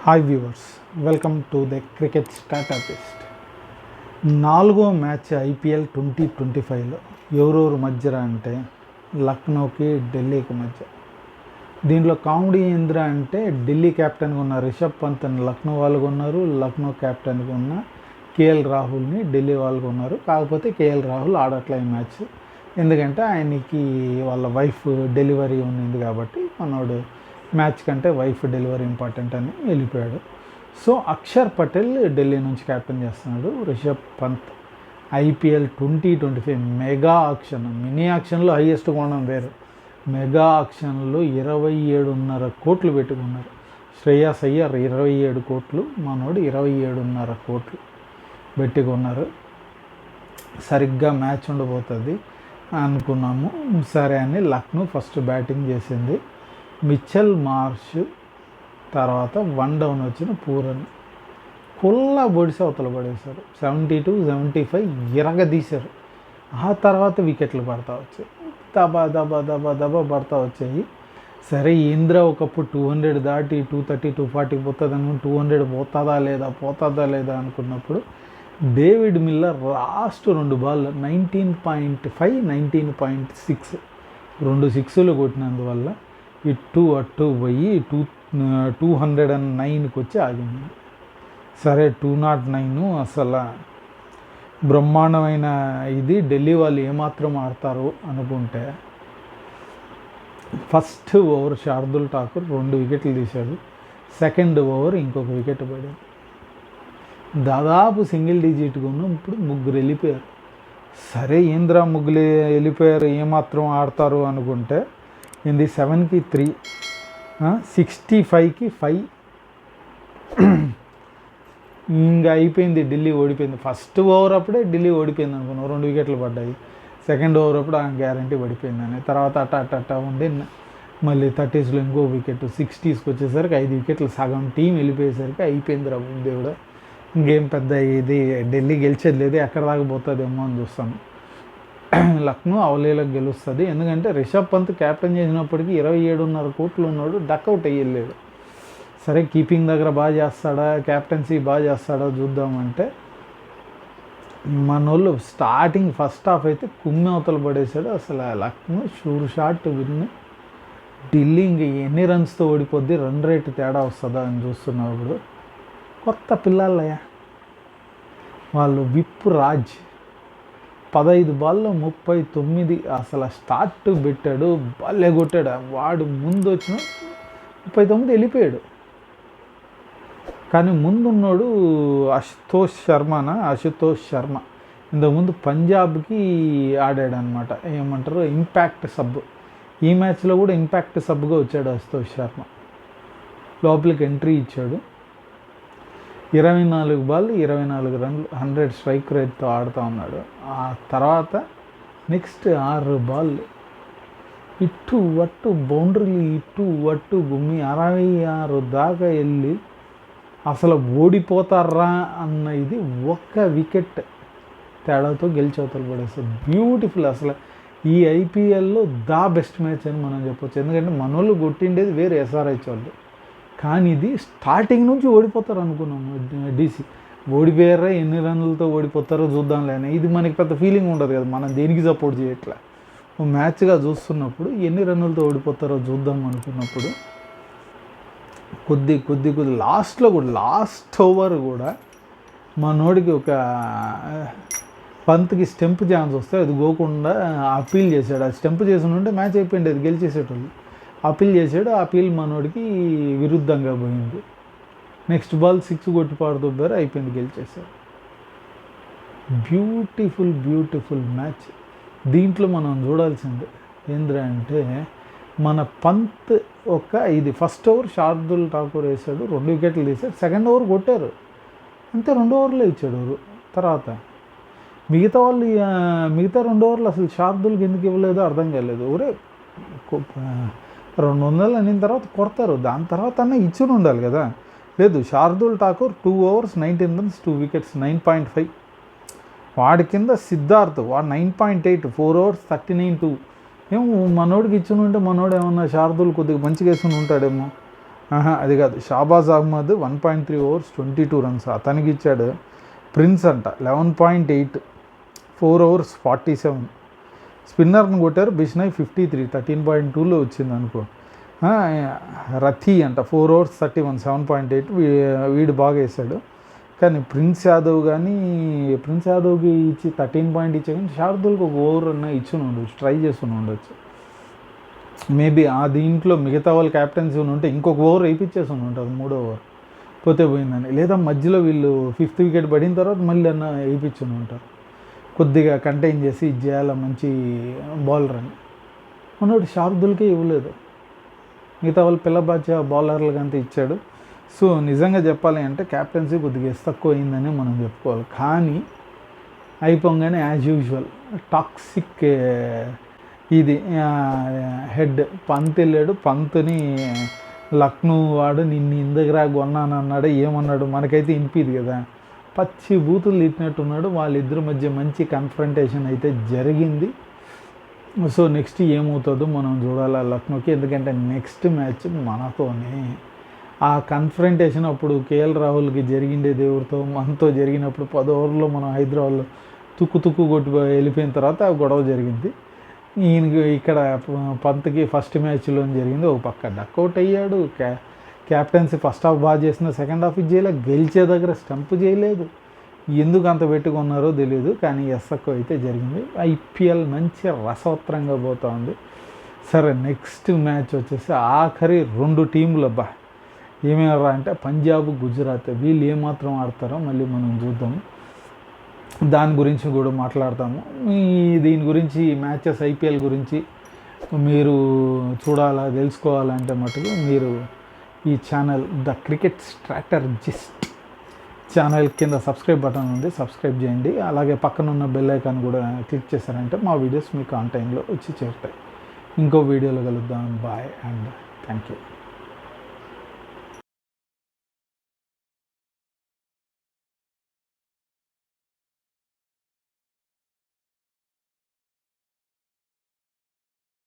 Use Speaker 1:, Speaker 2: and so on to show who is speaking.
Speaker 1: Hi viewers, welcome to the cricket strategist. 4వ match IPL 2025లో ఎవరెవరు మధ్య అంటే లక్నోకి ఢిల్లీకి మధ్య. దీంట్లో కామెడీ ఏంద్రా అంటే ఢిల్లీ క్యాప్టెన్గా ఉన్న రిషబ్ పంత్ని లక్నో వాళ్ళు కొన్నారు, లక్నో క్యాప్టెన్గా ఉన్న కేఎల్ రాహుల్ని ఢిల్లీ వాళ్ళు కొన్నారు. కాకపోతే కేఎల్ రాహుల్ ఆడట్లే ఈ మ్యాచ్, ఎందుకంటే ఆయనకి వాళ్ళ వైఫ్ డెలివరీ ఉన్నింది కాబట్టి మనోడు మ్యాచ్ కంటే వైఫ్ డెలివరీ ఇంపార్టెంట్ అని వెళ్ళిపోయాడు. సో అక్షర్ పటేల్ ఢిల్లీ నుంచి క్యాప్టెన్ చేస్తున్నాడు. Rishabh Pant IPL 2025 mega auction, mini ఆక్షన్లో హైయెస్ట్ కొనడం వేరు, మెగా ఆక్షన్లో 27.5 కోట్లు పెట్టుకున్నారు. శ్రేయాస్ అయ్యర్ 27 కోట్లు, మనోడు 27.5 కోట్లు పెట్టుకున్నారు. సరిగ్గా మ్యాచ్ ఉండబోతుంది అనుకున్నాము. సరే అని లక్నో ఫస్ట్ బ్యాటింగ్ చేసింది. మిచెల్ మార్ష్ తర్వాత 1 డౌన్ వచ్చిన పూరన్ కుల్లా బొడిసి అవతల పడేశారు. 72-75 ఇరగదీశారు. ఆ తర్వాత వికెట్లు పడతా వచ్చాయి, దబా దబా దబా దబా పడతా వచ్చాయి. సరే ఇంద్ర ఒకప్పుడు 200 దాటి 230 240 పోతుంది అనుకుని 200 పోతుందా లేదా అనుకున్నప్పుడు డేవిడ్ మిల్లర్ లాస్ట్ 2 బాల్ 19.5 19.6 2 సిక్స్లు కొట్టినందువల్ల ఇటు అటు పోయి 209కి వచ్చి ఆగింది. సరే 209 అసలు బ్రహ్మాండమైన ఇది. ఢిల్లీ వాళ్ళు ఏమాత్రం ఆడతారు అనుకుంటే ఫస్ట్ ఓవర్ శార్దుల్ ఠాకూర్ 2 వికెట్లు తీశాడు. సెకండ్ ఓవర్ ఇంకొక వికెట్ పడాడు. దాదాపు సింగిల్ డిజిట్గా ఉన్న ఇప్పుడు 3 వెళ్ళిపోయారు. సరే ఏంద్రా 3 వెళ్ళిపోయారు, ఏమాత్రం ఆడతారు అనుకుంటే ఇది 7కి 3 65కి 5 ఇంకా అయిపోయింది. ఢిల్లీ ఓడిపోయింది. ఫస్ట్ ఓవర్ అప్పుడే ఢిల్లీ ఓడిపోయింది అనుకున్నాం, 2 వికెట్లు పడ్డాయి. సెకండ్ ఓవర్ అప్పుడు ఆ గ్యారంటీ పడిపోయిందని తర్వాత అట్ట ఉండి మళ్ళీ 30స్లో ఇంకో వికెట్, 60స్కి వచ్చేసరికి 5 వికెట్లు, సగం టీం వెళ్ళిపోయేసరికి అయిపోయింది రా దేవుడు. ఇంకేం పెద్ద ఇది ఢిల్లీ గెలిచేది లేదు, ఎక్కడ దాకా పోతుందేమో అని చూస్తాను. లక్నో అవలీలకు గెలుస్తుంది, ఎందుకంటే రిషబ్ పంత్ క్యాప్టెన్ చేసినప్పటికీ 27.5 కోట్లు ఉన్నాడు, డక్అవుట్ అయ్యలేడు. సరే కీపింగ్ దగ్గర బాగా చేస్తాడా, క్యాప్టెన్సీ బాగా చేస్తాడా చూద్దామంటే మనోళ్ళు స్టార్టింగ్ ఫస్ట్ హాఫ్ అయితే కుమ్మి అవతల పడేశాడు. అసలు Lucknow sure shot win. Delhi ఇంక ఎన్ని రన్స్తో ఓడిపోద్ది, రన్ రేట్ తేడా వస్తుందా అని చూస్తున్నప్పుడు కొత్త పిల్లలయ్యా వాళ్ళు. విప్ రాజ్ 15 బాల్లో 39 అసలు స్టార్ట్ పెట్టాడు, బాల్లే కొట్టాడు. వాడు ముందు వచ్చిన 39 వెళ్ళిపోయాడు. కానీ ముందున్నాడు అశుతోష్ శర్మ ఇంతకుముందు పంజాబ్కి ఆడాడు అనమాట, ఏమంటారు ఇంపాక్ట్ సబ్. ఈ మ్యాచ్లో కూడా ఇంపాక్ట్ సబ్గా వచ్చాడు అశుతోష్ శర్మ. లోపలికి ఎంట్రీ ఇచ్చాడు. 24 బాల్ 24 రన్లు, 100 స్ట్రైక్ రేట్తో ఆడుతూ ఉన్నాడు. ఆ తర్వాత నెక్స్ట్ 6 బాల్ ఇటు అటు బౌండరీలు ఇటు అటు గుమ్మి 66 దాకా వెళ్ళి అసలు ఓడిపోతారా అన్న ఇది 1 వికెట్ తేడాతో గెలిచవతలు పడేస్తారు. బ్యూటిఫుల్. అసలు ఈ ఐపీఎల్లో బెస్ట్ మ్యాచ్ అని మనం చెప్పొచ్చు, ఎందుకంటే మనోళ్ళు కొట్టిండేది వేరే ఎస్ఆర్హెచ్ వాళ్ళు. కానీ ఇది స్టార్టింగ్ నుంచి ఓడిపోతారు అనుకున్నాము. డీసీ ఓడిపోయారా, ఎన్ని రన్నులతో ఓడిపోతారో చూద్దాంలే అని. ఇది మనకి పెద్ద ఫీలింగ్ ఉండదు కదా, మనం దేనికి సపోర్ట్ చేయట్లే. మ్యాచ్గా చూస్తున్నప్పుడు ఎన్ని రన్నులతో ఓడిపోతారో చూద్దాం అనుకున్నప్పుడు కొద్ది లాస్ట్లో కూడా లాస్ట్ ఓవర్ కూడా మనోడికి ఒక పంత్కి స్టెంప్ ఛాన్స్ వస్తే అది గోకుండా అప్పీల్ చేశాడు. ఆ స్టెంప్ చేసి ఉంటే మ్యాచ్ అయిపోయింది, అది గెలిచేసేటోళ్ళు. అప్పీల్ చేశాడు, అప్పీల్ మనోడికి విరుద్ధంగా పోయింది. నెక్స్ట్ బాల్ 6 కొట్టి పాడుతున్నారు, అయిపోయింది, గెలిచేశారు. Beautiful match. దీంట్లో మనం చూడాల్సిందే ఏంద్రా అంటే మన పంత్ ఇది ఫస్ట్ ఓవర్ శార్దుల్ ఠాకూర్ వేసాడు, 2 వికెట్లు తీశాడు. సెకండ్ ఓవర్ కొట్టారు అంతే, 2 ఓవర్లో ఇచ్చాడు. తర్వాత మిగతా 2 ఓవర్లు అసలు శార్దుల్కి ఎందుకు ఇవ్వలేదో అర్థం కాలేదు. 200 అనిన తర్వాత కొడతారు, దాని తర్వాత అన్న ఇచ్చుని ఉండాలి కదా. లేదు, Shardul Thakur 2 overs 19 runs 2 wickets 9.5. వాడి కింద సిద్ధార్థ్ వాడు 9.8 4 overs 39 2. ఏమో మనోడికి ఇచ్చుని ఉంటే మనోడు ఏమన్నా శార్దుల్ కొద్దిగా మంచిగా వేసుకుని ఉంటాడేమో. అది కాదు, షాబాజ్ అహ్మద్ 1.3 overs 22 runs అతనికి ఇచ్చాడు. ప్రిన్స్ అంట 11.8 4 overs 47. స్పిన్నర్ని కొట్టారు బిష్నాయ్ 53 13.2లో వచ్చింది అనుకో. రథీ అంట 4 overs 31 7.8 వీడు బాగా వేసాడు. కానీ ప్రిన్స్ యాదవ్కి ఇచ్చి 13 point ఇచ్చా, కానీ శార్దుల్కి ఒక ఓవర్ అన్న ఇచ్చుని ఉండొచ్చు, ట్రై చేస్తూనే ఉండొచ్చు. మేబీ ఆ దీంట్లో మిగతా వాళ్ళు క్యాప్టెన్సీ ఉంటే ఇంకొక ఓవర్ వేయించేసి ఉంటుంది, 3వ ఓవర్ పోతే పోయిందని. లేదా మధ్యలో వీళ్ళు 5th wicket పడిన తర్వాత మళ్ళీ అన్న వేయించుని ఉంటారు, కొద్దిగా కంటైన్ చేసి ఇది చేయాల మంచి బౌలర్ అని. మనోడు శార్దుల్కే ఇవ్వలేదు, మిగతా వాళ్ళు పిల్లబాచా బౌలర్లకు అంతా ఇచ్చాడు. సో నిజంగా చెప్పాలి అంటే క్యాప్టెన్సీ కొద్దిగా తక్కువ అయిందని మనం చెప్పుకోవాలి. కానీ అయిపోగానే యాజ్ యూజువల్ టాక్సిక్ ఇది హెడ్ పంత్ వెళ్ళాడు. పంత్ని లక్నో వాడు నిన్ను ఇందకురా కొన్నాను అన్నాడు, ఏమన్నాడు మనకైతే వినిపిది కదా, పచ్చి బూతులు తిట్టినట్టున్నాడు. వాళ్ళిద్దరి మధ్య మంచి కన్ఫ్రంటేషన్ అయితే జరిగింది. సో నెక్స్ట్ ఏమవుతుందో మనం చూడాలి లక్నోకి, ఎందుకంటే నెక్స్ట్ మ్యాచ్ మనతోనే. ఆ కన్ఫ్రంటేషన్ అప్పుడు కేఎల్ రాహుల్కి జరిగిండే దేవుడితో మనతో జరిగినప్పుడు 10 ఓవర్లో మనం హైదరాబాద్లో తుక్కు కొట్టి వెళ్ళిపోయిన తర్వాత ఆ గొడవ జరిగింది. ఈయనకి ఇక్కడ పంత్కి ఫస్ట్ మ్యాచ్లో జరిగింది. ఒక పక్క డక్అవుట్ అయ్యాడు, క్యాప్టెన్సీ ఫస్ట్ హాఫ్ బాగా చేసిన, సెకండ్ హాఫ్ చేయలేదు, గెలిచే దగ్గర స్టంప్ చేయలేదు. ఎందుకు అంత పెట్టుకున్నారో తెలియదు, కానీ ఎస్ఎక్కు అయితే జరిగింది. ఐపీఎల్ మంచి రసవత్రంగా పోతూ ఉంది. సరే నెక్స్ట్ మ్యాచ్ వచ్చేసి ఆఖరి 2 టీంలు అబ్బా ఏమేమరా అంటే పంజాబ్ గుజరాత్, వీళ్ళు ఏమాత్రం ఆడతారో మళ్ళీ మనం చూద్దాము, దాని గురించి కూడా మాట్లాడతాము. దీని గురించి మ్యాచెస్ ఐపీఎల్ గురించి మీరు చూడాలా తెలుసుకోవాలంటే మటుకు మీరు ఈ channel the cricket strategist channel కింద సబ్స్క్రైబ్ బటన్ ఉంది, సబ్స్క్రైబ్ చేయండి. అలాగే పక్కనున్న బెల్ ఐకాన్ కూడా క్లిక్ చేశారంటే మా వీడియోస్ మీకు ఆన్ టైంలో వచ్చి చేరుతాయి. ఇంకో వీడియోలో కలుద్దాం. Bye and thank you.